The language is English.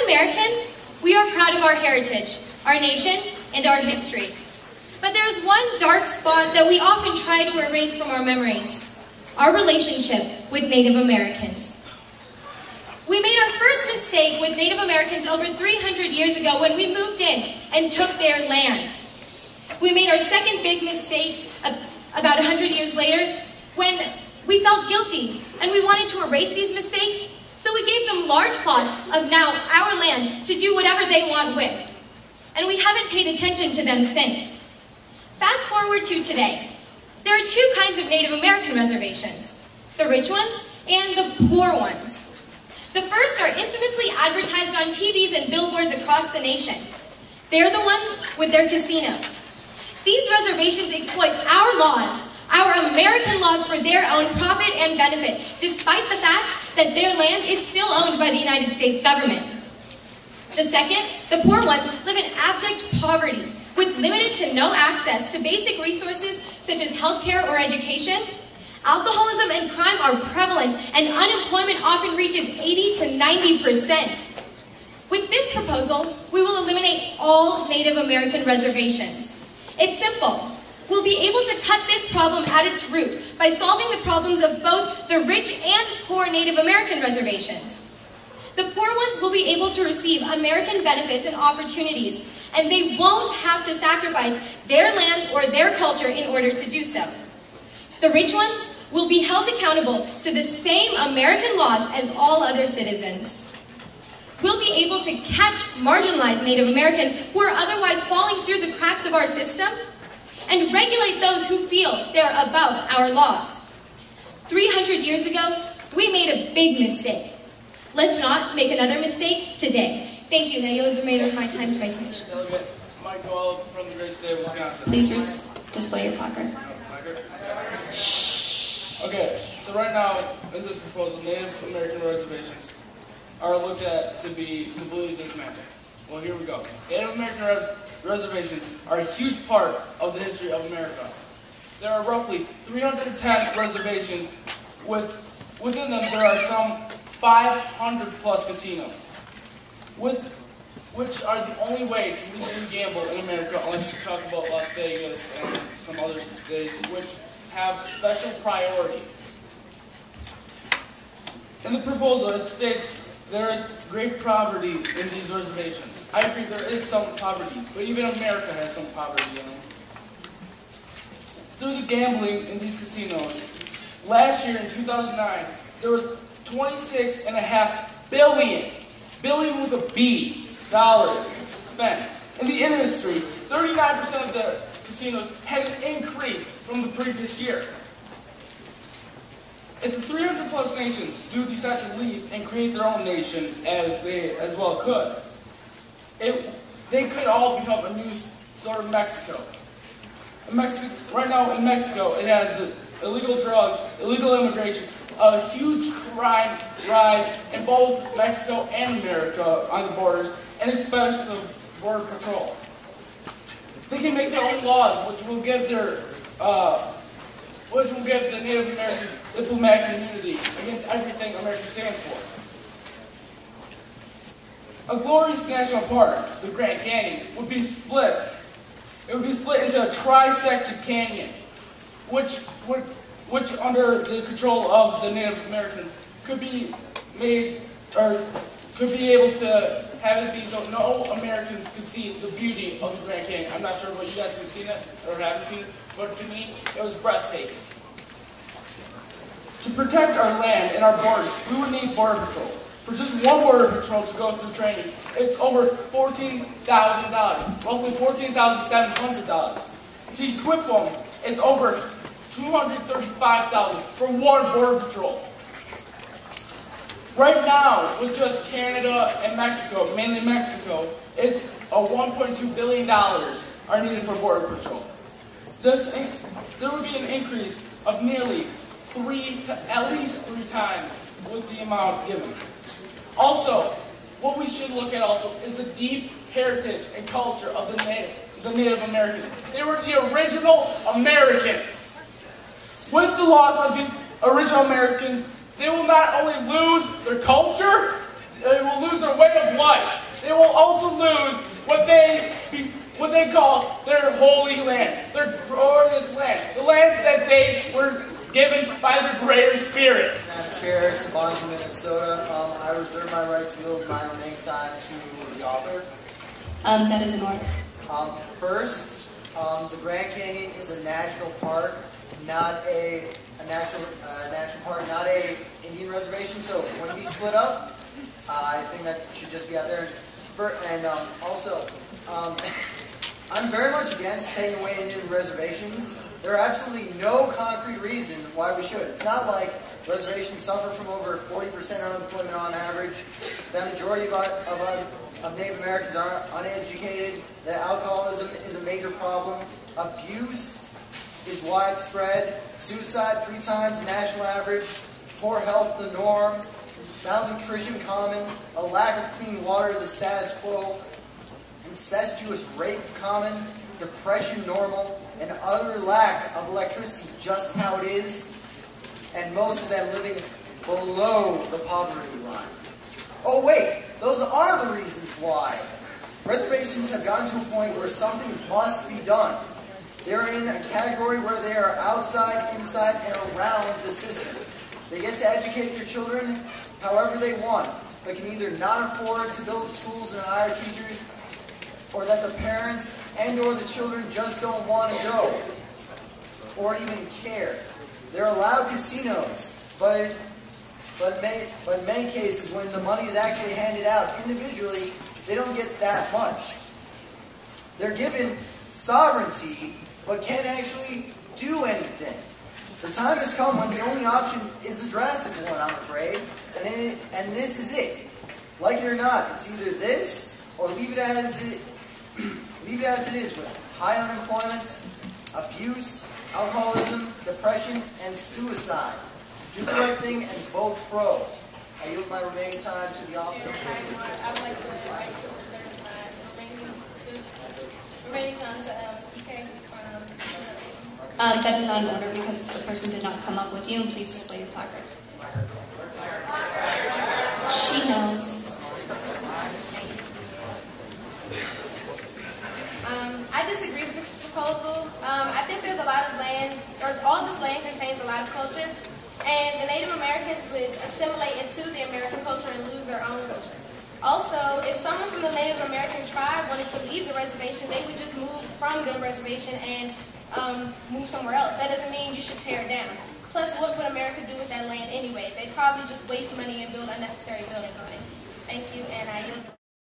Americans, we are proud of our heritage, our nation, and our history. But there is one dark spot that we often try to erase from our memories: our relationship with Native Americans. We made our first mistake with Native Americans over 300 years ago when we moved in and took their land. We made our second big mistake about 100 years later when we felt guilty and we wanted to erase these mistakes, so we gave them large plots of now our land to do whatever they want with. And we haven't paid attention to them since. Fast forward to today. There are two kinds of Native American reservations: the rich ones and the poor ones. The first are infamously advertised on TVs and billboards across the nation. They're the ones with their casinos. These reservations exploit our laws, our American laws, for their own profit and benefit, despite the fact that their land is still owned by the United States government. The second, the poor ones, live in abject poverty, with limited to no access to basic resources such as healthcare or education. Alcoholism and crime are prevalent, and unemployment often reaches 80 to 90%. With this proposal, we will eliminate all Native American reservations. It's simple. We'll be able to cut this problem at its root by solving the problems of both the rich and poor Native American reservations. The poor ones will be able to receive American benefits and opportunities, and they won't have to sacrifice their land or their culture in order to do so. The rich ones will be held accountable to the same American laws as all other citizens. We'll be able to catch marginalized Native Americans who are otherwise falling through the cracks of our system, and regulate those who feel they're above our laws. 300 years ago, we made a big mistake. Let's not make another mistake today. Thank you. Now you have made my time to my speech. Delegate Michael from the great state of Wisconsin. Please display your placard. Okay, so right now, in this proposal, Native American reservations are looked at to be completely dismantled. Well, here we go. Native American reservations are a huge part of the history of America. There are roughly 310 reservations. Within them, there are some 500 plus casinos, which are the only way to legally gamble in America, unless you talk about Las Vegas and some other states, which have special priority. In the proposal, it states there is great poverty in these reservations. I agree there is some poverty, but even America has some poverty, you know. Through the gambling in these casinos, last year in 2009, there was $26.5 billion with a B, dollars spent. In the industry, 39% of the casinos had an increase from the previous year. If the 300 plus nations do decide to leave and create their own nation, as they as well could, they could all become a new sort of Mexico. Right now in Mexico, it has the illegal drugs, illegal immigration, a huge crime rise in both Mexico and America on the borders, and expensive border patrol. They can make their own laws, which will give the Native Americans diplomatic immunity against everything America stands for. A glorious national park, the Grand Canyon, would be split. It would be split into a tri-sected canyon, which under the control of the Native Americans could be made, or could be able to have it be so no Americans could see the beauty of the Grand Canyon. I'm not sure what you guys have seen it or haven't seen it, but to me, it was breathtaking. To protect our land and our borders, we would need Border Patrol. For just one Border Patrol to go through training, it's over $14,000, roughly $14,700. To equip them, it's over $235,000 for one Border Patrol. Right now, with just Canada and Mexico, mainly Mexico, it's $1.2 billion are needed for Border Patrol. There would be an increase of nearly at least three times with the amount given. Also, what we should look at also is the deep heritage and culture of the Native Americans. They were the original Americans. With the loss of these original Americans, they will not only lose their culture, they will lose their way of what? They will also lose what they call their holy land, their glorious land, the land that they were given by the Greater Spirit. Madam Chair, Sponge, Minnesota. I reserve my right to yield my remaining time to the author. That is in order. First, the Grand Canyon is a national park, not a national park, not a Indian reservation. So when we split up, I think that should just be out there. Also, I'm very much against taking away Indian reservations. There are absolutely no concrete reason why we should. It's not like reservations suffer from over 40% unemployment on average. The majority of Native Americans are uneducated. That alcoholism is a major problem. Abuse is widespread. Suicide 3 times the national average. Poor health the norm. Malnutrition common. A lack of clean water the status quo. Incestuous rape common. Depression normal. And utter lack of electricity just how it is. And most of them living below the poverty line. Oh wait, those are the reasons why. Reservations have gotten to a point where something must be done. They're in a category where they are outside, inside, and around the system. They get to educate their children however they want, but can either not afford to build schools and hire teachers, or that the parents and or the children just don't want to go, or even care. They're allowed casinos, but in many cases, when the money is actually handed out individually, they don't get that much. They're given sovereignty, but can't actually do anything. The time has come when the only option is the drastic one, I'm afraid, and this is it. Like it or not, it's either this or leave it as it is, with high unemployment, abuse, alcoholism, depression, and suicide. Do the right thing and vote pro. I yield my remaining time to the author. I would like the right to reserve my remaining time to EK. That is not in order because the person did not come up with you. Please display your placard. She knows. I disagree with this proposal. I think there's a lot of land, or all this land contains a lot of culture, and the Native Americans would assimilate into the American culture and lose their own culture. Also, if someone from the Native American tribe wanted to leave the reservation, they would just move from the reservation and move somewhere else. That doesn't mean you should tear it down. Plus, what would America do with that land anyway? They'd probably just waste money and build unnecessary buildings on it. Thank you.